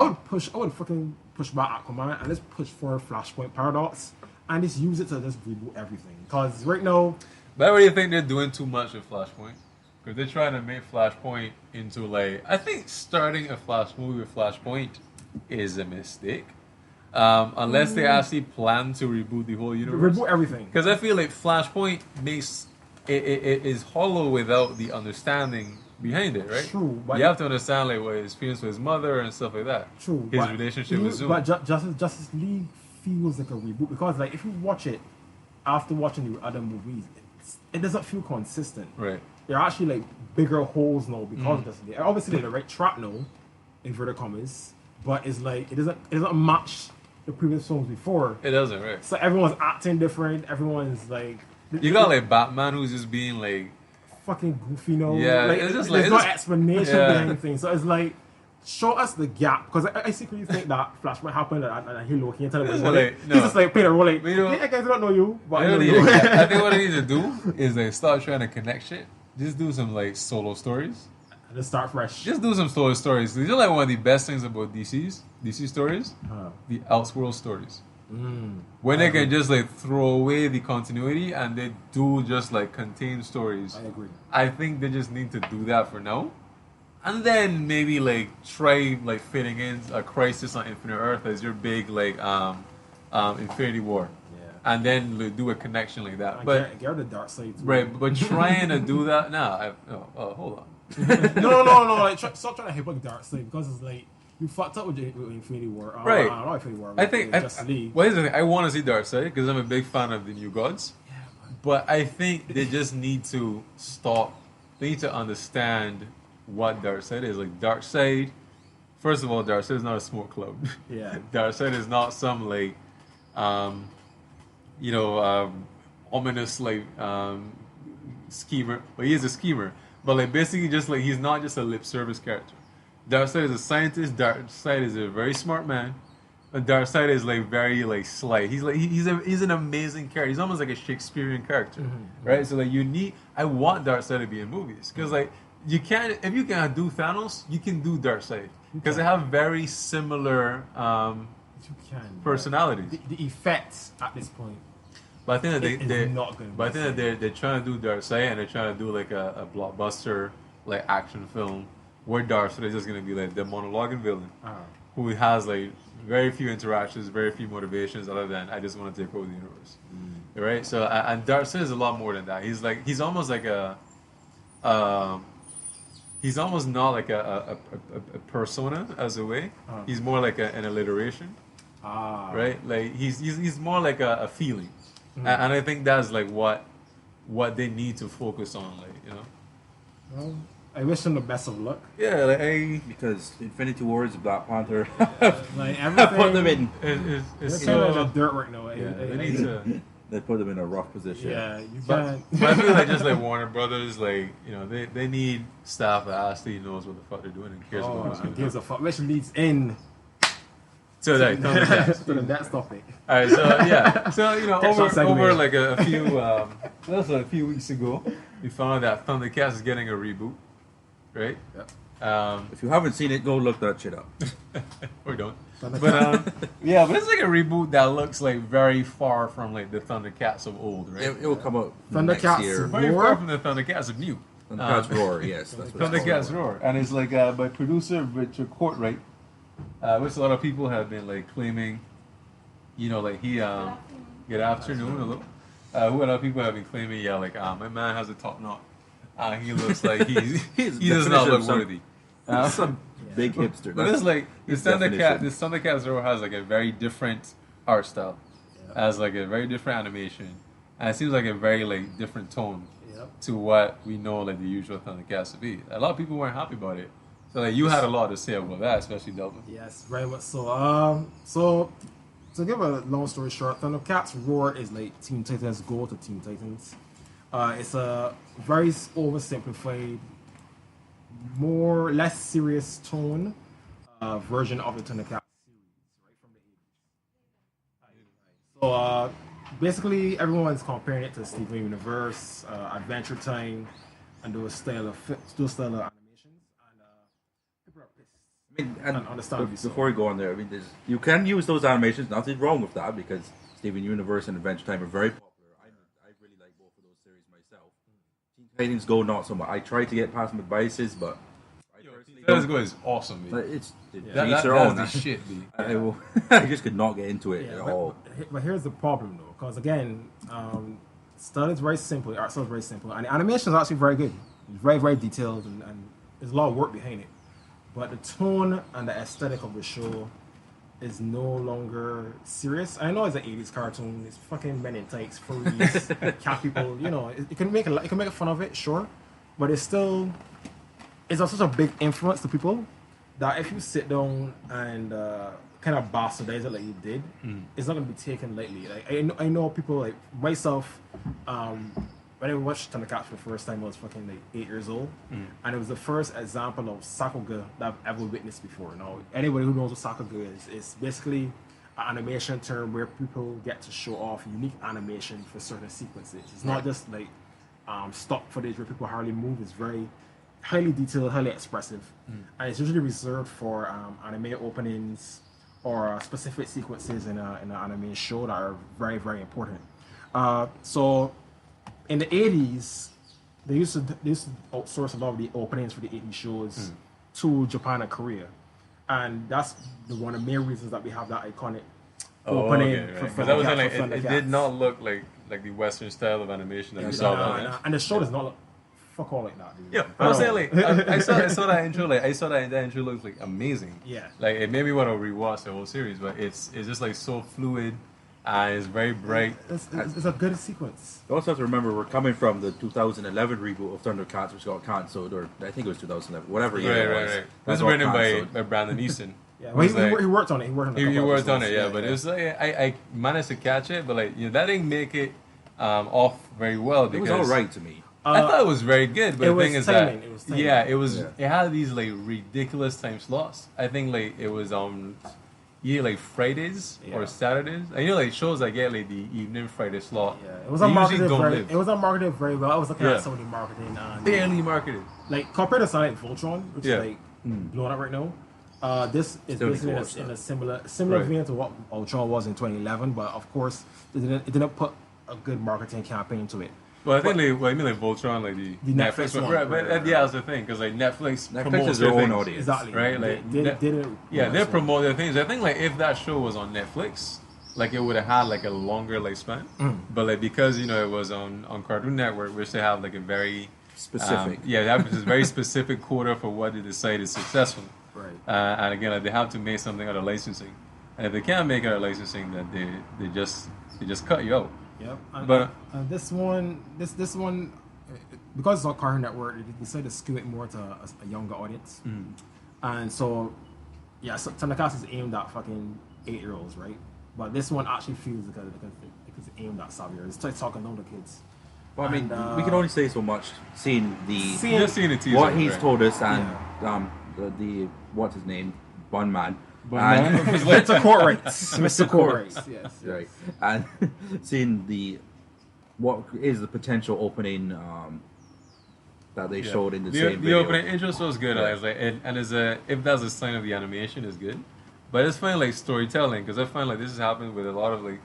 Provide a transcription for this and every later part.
I would fucking push back Aquaman and let's push for Flashpoint Paradox and just use it to just reboot everything. Because right now, But I really think they're doing too much with Flashpoint. Because they're trying to make Flashpoint into like... I think starting a Flash movie with Flashpoint is a mistake. Unless they actually plan to reboot the whole universe. reboot everything. Because I feel like Flashpoint makes... It is hollow without the understanding behind it, right? True, but you have to understand like what his feelings with his mother and stuff like that. True, his relationship with Zoom. But Justice League feels like a reboot because, like, if you watch it after watching the other movies, it doesn't feel consistent. Right. There are actually like bigger holes now because of Justice League. Obviously, they're the right track now, inverted commas, but it's like it doesn't match the previous films before. It doesn't, right? So everyone's acting different. Everyone's like you got like Batman who's just being like fucking goofy, you know? Yeah, like, it's just there's like no it's explanation behind things. So it's like show us the gap because I secretly think that Flashpoint happened and he Loki and tell him he's just like playing a role like I guys don't know you, but I know you. I think what they need to do is they start trying to connect shit. Just do some like solo stories. Just start fresh. Just do some solo stories. These are like one of the best things about DC stories, the Elseworld stories. When they can just like throw away the continuity and they do just like contained stories. I agree. I think they just need to do that for now. And then maybe like try like fitting in a Crisis on Infinite Earth as your big like Infinity War. Yeah. And then like, do a connection like that. But get the dark side too. Right, but trying to do that hold on. no. Like stop trying to hype up dark side because it's like you fucked up with Infinity War. Right. Not Infinity War. I think Justice League. Well, here's the thing. I want to see Darkseid because I'm a big fan of the New Gods. Yeah, but I think they just need to stop. They need to understand what Darkseid is. Like Darkseid, first of all, Darkseid is not a smoke cloud. Yeah. Darkseid is not some like, ominous like schemer. But he is a schemer. But like basically, just like he's not just a lip service character. Darkseid is a scientist. Darkseid is a very smart man. And Darkseid is like very like slight. He's like he's an amazing character. He's almost like a Shakespearean character, right? So like I want Darkseid to be in movies because like you can't if you can do Thanos, you can do Darkseid because they have very similar personalities. The effects at this point. But I think that they're not going. But I think that they're trying to do Darkseid and they're trying to do like a blockbuster like action film. Where Darkseid is just going to be like the monologuing villain who has like very few interactions, very few motivations other than I just want to take over the universe, right? So and Darkseid is a lot more than that. He's almost like he's almost not like a persona as a way. He's more like an alliteration, right? Like he's more like a feeling, and I think that's like what they need to focus on, like you know. Well, I wish him the best of luck. Yeah, like because Infinity War is Black Panther. Like everything. Put them in. It's kind of dirt right now. Yeah, they need to. They put them in a rough position. Yeah, you but I feel like just like Warner Brothers, like you know, they need staff that actually knows what the fuck they're doing and cares about what's going on. Gives a fuck. Which leads in to that to the next topic. All right, so yeah, so you know, over like a few that was a few weeks ago, we found out that Thundercats is getting a reboot. Right? Yep. If you haven't seen it, go look that shit up. Or don't. But yeah, but it's like a reboot that looks like very far from like the Thundercats of old, right? It will come out Thundercats next year. Very far from the Thundercats of new. Thundercats Roar, yes. That's what Thundercats Roar. And it's like by producer Richard Courtwright, which a lot of people have been like claiming, you know, like he good afternoon, hello. Who a lot of people have been claiming, yeah, like my man has a top knot. He looks like he does not look worthy. Some big hipster. But it's like this Thundercats Roar has like a very different art style, has like a very different animation, and it seems like a very like different tone to what we know like the usual Thundercats to be. A lot of people weren't happy about it, so like you had a lot to say about that, especially Delvin. Yes, very much so. So to give a long story short, Thundercats Roar is like Teen Titans Go to Teen Titans. It's a very oversimplified, less serious tone version of the Thundercats series, right from the 80s. So basically, everyone's comparing it to Steven Universe, Adventure Time, and those style of animations. And people are pissed. I mean, and understandably so. before we go on there, I mean, you can use those animations. Nothing wrong with that because Steven Universe and Adventure Time are very popular. I really like both of those series myself. Teen Titans Go not so much. I try to get past McBice's, but Titans Go is awesome, but man. it's That, each that, their that's own. the shit, man. I just could not get into it at all. But here's the problem, though, because again, style is very simple. Art style is very simple, and the animation is actually very good. It's very, very detailed, and there's a lot of work behind it. But the tone and the aesthetic of the show is no longer serious. I know it's an 80s cartoon. It's fucking men in tights, furries, cat people. You know, it can make fun of it, sure, but it's still such a big influence to people that if you sit down and kind of bastardize it like you did, it's not going to be taken lightly. Like I know people like myself. When I watched Thundercats for the first time, I was fucking like 8 years old, and it was the first example of sakuga that I've ever witnessed before. Now, anybody who knows what sakuga is, it's basically an animation term where people get to show off unique animation for certain sequences. It's not just like stock footage where people hardly move. It's very highly detailed, highly expressive, and it's usually reserved for anime openings or specific sequences in an anime show that are very, very important. So in the 80s, they used to outsource a lot of the openings for the 80s shows to Japan and Korea, and that's one of the main reasons that we have that iconic opening. Right. Because I was saying, like, it did not look like the Western style of animation that we saw. And the show does not look fuck all like that, dude. Yeah, I was saying, like, I saw that intro, like, I saw that intro looked like amazing. Yeah, like it made me want to rewatch the whole series, but it's just like so fluid. It's very bright. It's a good sequence. You also have to remember we're coming from the 2011 reboot of Thundercats, which got cancelled, or I think it was 2011, whatever year it was. Right. This was written by Brandon Easton. Yeah, well, he worked on it. He worked on it. Yeah, but it was like I managed to catch it, but like that didn't make it off very well. Because it was all right to me. I thought it was very good, but the thing is that it had these like ridiculous time slots. I think like it was either like Fridays or Saturdays. I know like shows that get like the evening Friday slot. Yeah, it was unmarketed very well. I was looking at some of the marketing. Barely marketed. Like compared to something like Voltron, which is like blowing up right now. This is basically in a similar vein to what Voltron was in 2011, but of course it didn't put a good marketing campaign to it. Well, I think like Voltron, like the Netflix one, right? But that's the thing, because like Netflix promotes their their own things, audience, exactly. Right? Like they promote their things. I think like if that show was on Netflix, like it would have had like a longer lifespan. But like because it was on Cartoon Network, which they have like a very specific, they have this very specific quota for what they decide is successful. Right. And again, like, they have to make something out of licensing, and if they can't make it out of licensing, then they just cut you out. Yep. But this one, because it's on Cartoon Network, they decided to skew it more to a younger audience. And so, so Thundercats is aimed at fucking 8-year-olds, right? But this one actually feels because it's aimed at savvier. It's talking older kids. Well, I mean, we can only say so much seeing the teaser, what he's told us, and the what's his name, Bun Man. Mr. Courtrights. Mr. Courtrights, yes. Right. And seeing what is the potential opening that they showed in the same video. The opening intro was good. I was like, if that's a sign of the animation, is good. But it's fine like storytelling, because I find like this has happened with a lot of like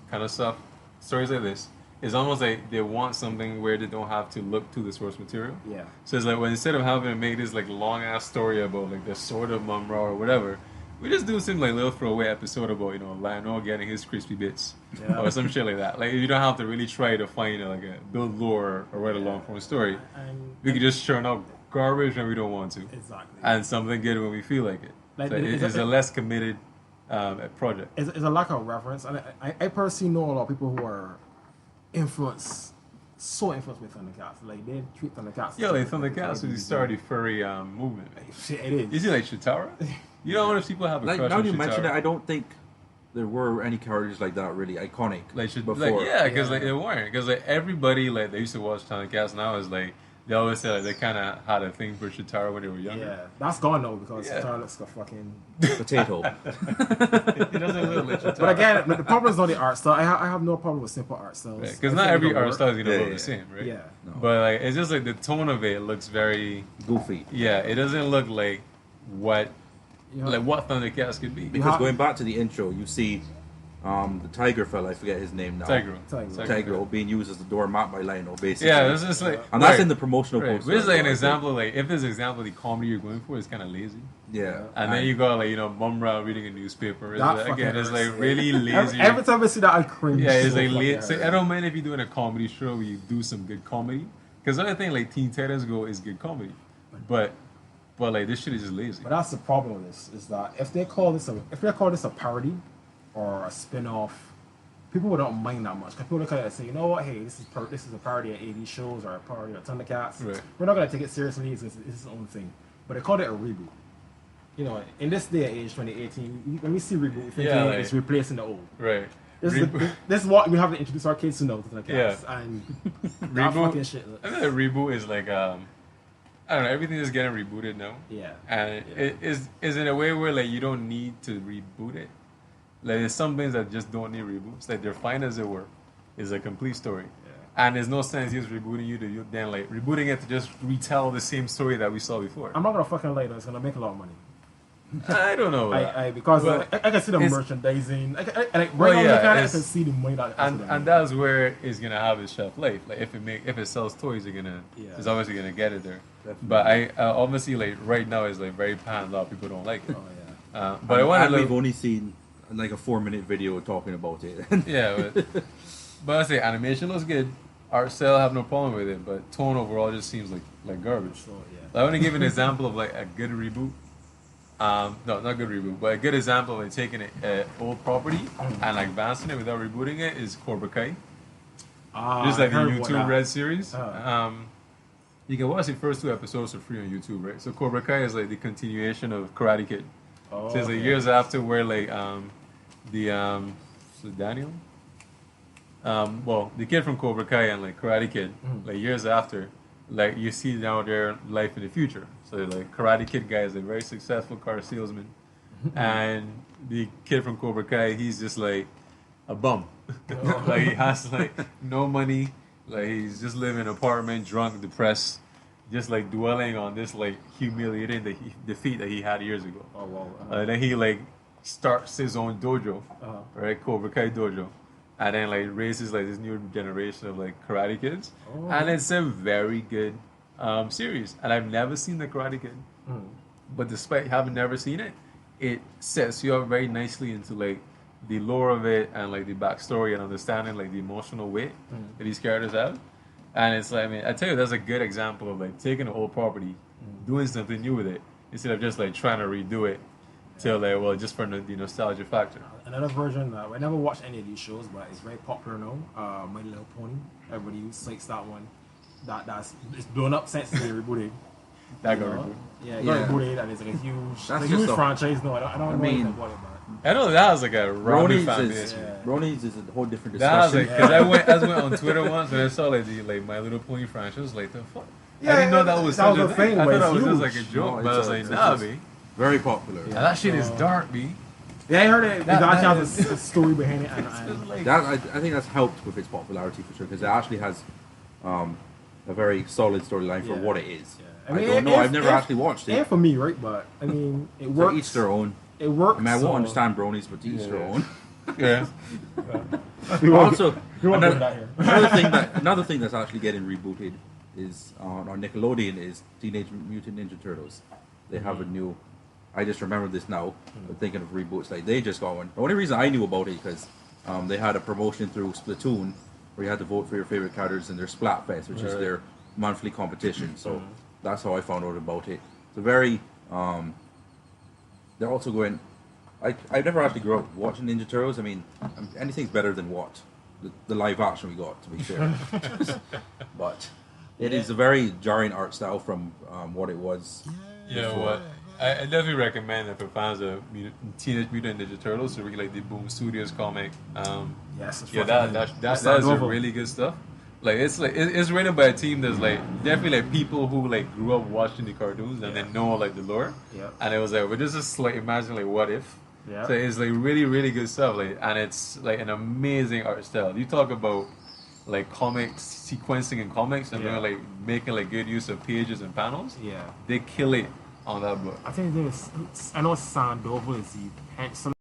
kind of stuff. Stories like this. It's almost like they want something where they don't have to look to the source material. Yeah. So it's like instead of having to make this like long ass story about like the sword of Mumra or whatever, we just do some like little throwaway episode about Lionel getting his crispy bits or some shit like that. Like you don't have to really try to find like a build lore or write a long form story. We can just churn out garbage when we don't want to, and something good when we feel like it. Like, so it's a less committed project. It's a lack of reference, and I personally know a lot of people who are so influenced with Thundercats. Like they treat Thundercats. Yeah, like Thundercats is the start of the furry movement. Shit, it is. You see, like Chitara. You don't know if people have a crush on Chitara. Now you mention it, I don't think there were any characters like that really iconic before. Because they weren't. Because like everybody like they used to watch Thundercats now is like they always say like they kind of had a thing for Chitara when they were younger. Yeah, that's gone now because Chitara looks like a fucking potato. He doesn't look like Chitara. But again, the problem is not the art style. I have no problem with simple art styles. Because not every art style is gonna look the same, right? Yeah. No. But like it's just like the tone of it looks very goofy. Yeah, it doesn't look like what like what Thundercats could be. Because going back to the intro, you see the tiger fella, I forget his name now. Tigro being used as the doormat by Lionel, basically. Yeah, it's just like, and that's in the promotional right. poster. Which is like an example, like if this example of the comedy you're going for is kind of lazy. Yeah, and then you got like Mumra reading a newspaper. Again, it's like really lazy. Every time I see that, I cringe. Yeah, it's like lazy. So I don't mind if you're doing a comedy show where you do some good comedy, because the other thing like Teen Titans Go is good comedy, but like this shit is just lazy. But that's the problem with this, is that if they call this a parody or a spin-off, people don't mind that much. Because people look at it and say, you know what, hey, this is a parody of 80 shows or a parody of Thundercats. Right. We're not going to take it seriously. It's its own thing. But they called it a reboot. You know, in this day and age, 2018, when we see reboot, we think it's replacing the old. Right. This is what we have to introduce our kids to know, Thundercats. Yeah. And that fucking shit. I think the reboot is like, I don't know, everything is getting rebooted now. Yeah. And it is in a way where like you don't need to reboot it. Like there's some things that just don't need reboots. Like they're fine as they were. It's a complete story. Yeah. And there's no sense just rebooting you then like rebooting it to just retell the same story that we saw before. I'm not gonna fucking lie though, it's gonna make a lot of money. I don't know. Because I can see the merchandising. I can see the money that and that's where it's gonna have its shelf life. Like if it sells toys, it's obviously gonna get it there. Definitely. But I obviously like right now is like very panned. A lot of people don't like it. Oh yeah. But we've only seen like a 4-minute video talking about it. Yeah, but I say animation looks good. Art style, I have no problem with it, but tone overall just seems like garbage. So, yeah. I want to give an example of like a good reboot. No, not good reboot, but a good example of like taking an old property and like advancing it without rebooting it is Cobra Kai. Just like the YouTube Red series. You can watch the first 2 episodes for free on YouTube, right? So Cobra Kai is like the continuation of Karate Kid. So it's like years after where like Daniel? The kid from Cobra Kai and like Karate Kid, like years after, like you see now their life in the future. So like Karate Kid guy is a very successful car salesman, and the kid from Cobra Kai, he's just like a bum. Like he has like no money, like he's just living in an apartment, drunk, depressed, just like dwelling on this like humiliating defeat that he had years ago. Oh wow! And then he like starts his own dojo, right? Cobra Kai dojo, and then like raises like this new generation of like karate kids, and it's a very good series. And I've never seen the Karate Kid, but despite having never seen it, it sets you up very nicely into like the lore of it and like the backstory and understanding like the emotional weight that these characters have. And it's like, I mean, I tell you, that's a good example of like taking an old property, doing something new with it instead of just like trying to redo it till like, well, just for the nostalgia factor. Another version, I never watched any of these shows, but it's very popular now. My Little Pony. Everybody cites that one. It's blown up since they rebooted. That got rebooted. Yeah, it got rebooted, and it's like a huge franchise. No, I don't know anything about it, man. I know that was like a Ronnie's Bronies is a whole different discussion. That was like, because I went on Twitter once and I saw like the like My Little Pony franchise. Like the fuck, I didn't know that was such a thing. I thought that was just like a joke, but I was like, nah, B. Very popular. Yeah, that shit is dark, B. Yeah, I heard it. That has a story behind it, I think that's helped with its popularity for sure, because it actually has a very solid storyline for what it is. Yeah. I don't know. I've never actually watched it. And for me, right? But I mean, it works. To each their own. It works. I mean, I won't understand bronies, but to each their own. Yeah. Also, another thing that's actually getting rebooted is on Nickelodeon is Teenage Mutant Ninja Turtles. They have a new. I just remember this now. I'm thinking of reboots. Like they just got one. The only reason I knew about it because they had a promotion through Splatoon where you had to vote for your favorite characters in their Splatfest, which is their monthly competition. So that's how I found out about it. It's a very they're also going. I never actually grew up watching Ninja Turtles. I mean, anything's better than what the live action we got, to be fair. But it is a very jarring art style from what it was. You know what? I definitely recommend it for fans of Teenage Mutant Ninja Turtles to read like the Boom Studios comic. Yes, that's really good stuff. Like it's written by a team that's like definitely like people who like grew up watching the cartoons and then know like the lore. Yeah. And it was like, but just like imagine like what if. Yeah. So it's like really really good stuff. Like and it's like an amazing art style. You talk about like comics sequencing in comics and they're like making like good use of pages and panels. Yeah. They kill it on that book. I think his name is, I know Sandoval is the pencil